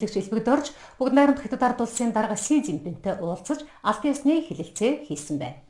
Тэгж элбэгд орж бүгд найрамд Хятад ард улсын дарга Си Цзиньпинтэй уулзаж албан ёсны хэлэлцээ хийсэн байна.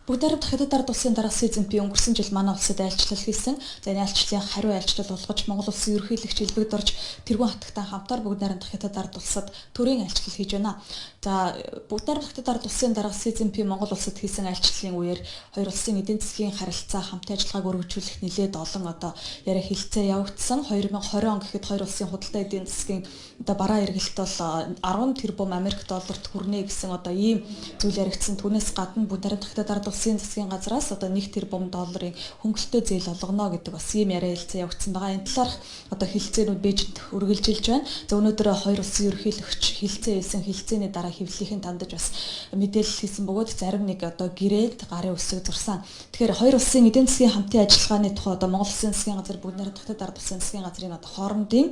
Бүгд найрамд Хятад ард улсын дарга Си Цзиньпин өнгөрсөн жил манай улсад айлчлал хийсэн. За энэ айлчлалын хариу айлчлал болгож Монгол улсын ерөнхийлөгч элбэгд орж тэргүүн хатагтай хамтаар бүгд найрамд Хятад ард улсад төрийн айлчлал хийж байна. За бүгд найрамд Хятад ард улсын дарга Си Цзиньпин Монгол улсад хийсэн айлчлалын үеэр хоёр улсын эдийн засгийн харилцаа хамтын ажиллагааг өргөжүүлэх нэлээд олон яриа хэлцээ явагдсан. 2020 он гэхэд хоёр улсын худалдаа эдийн засгийн бараа эргэлт бол 10 тэрбум Америк долларт хүрнэ гэсэн ийм зүйл яригдсан. Түүнээс гадна бүгд найрамд Хятад ард улсын засгийн газраас 1 тэрбум долларын хөнгөлөлтөө зээл олгоно гэдэг бас ийм яриа хэлцээ явагдсан байгаа. Энэ талаарх хэлцээнүүд Бээжинд үргэлжилж байна. За өнөөдөр хоёр улсын ерөнхийлөгч хэлцээ хийсэн. Хэлцээний дараа хэвлэлийн тандаж бас мэдээлэл хийсэн бөгөөд зарим нэг гэрээд гарын үсэг зурсан. Тэгэхээр хоёр улсын эдийн засгийн хамтын ажиллагааны тухай Монгол улсын засгийн газар бүгд найрамд Хятад ард улсын засгийн газрын хоорондын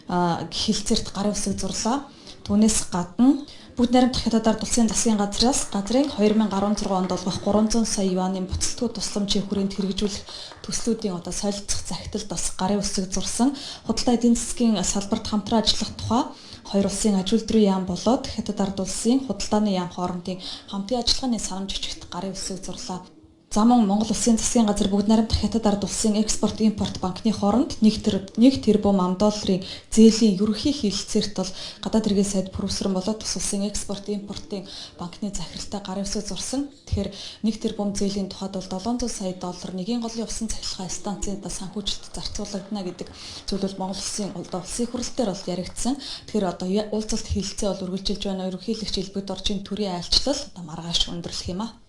хэлцээрт гарын үсэг зурлаа. Түүнээс гадна бүгд найрамд Хятад ард улсын засгийн газраас газрын 2016 онд олгох 300 сая юаны буцалтгүй тусламжийн хүрээнд хэрэгжүүлэх төслүүдийн солилцох захидалд бас гарын үсэг зурсан. Худалдаа эдийн засгийн салбарт хамтран ажиллах тухай хоёр улсын аж үйлдвэрийн яам болоод Хятад ард улсын худалдааны яам хоорондын хамтын ажиллагааны санамж жижигт гарын үсэг зурлаа. За мөн Монгол улсын засгийн газар бүгд найрамд Хятад ард улсын экспорт импорт банкны хооронд 1 тэрбум $, зээлийн ерөнхий хэлэлцээрт бол гадаад хэргийн сайд профессор болоод тус улсын экспорт импортын банкны захиралтай гарын үсэг зурсан. Тэгэхээр 1 тэрбум зээлийн тухайд бол $700 сая нэгin голын усан цахилгаан станцынд санхүүжилт зарцуулагдана гэдэг зүйл бол Монгол улсын улсын хурлаар бол яригдсан. Тэгэхээр уулзалт хэлэлцээ бол үргэлжилж байна. Ерөнхийлөгч элбэгд орчийн төрийн айлчлал маргааш өндөрлөх юм а.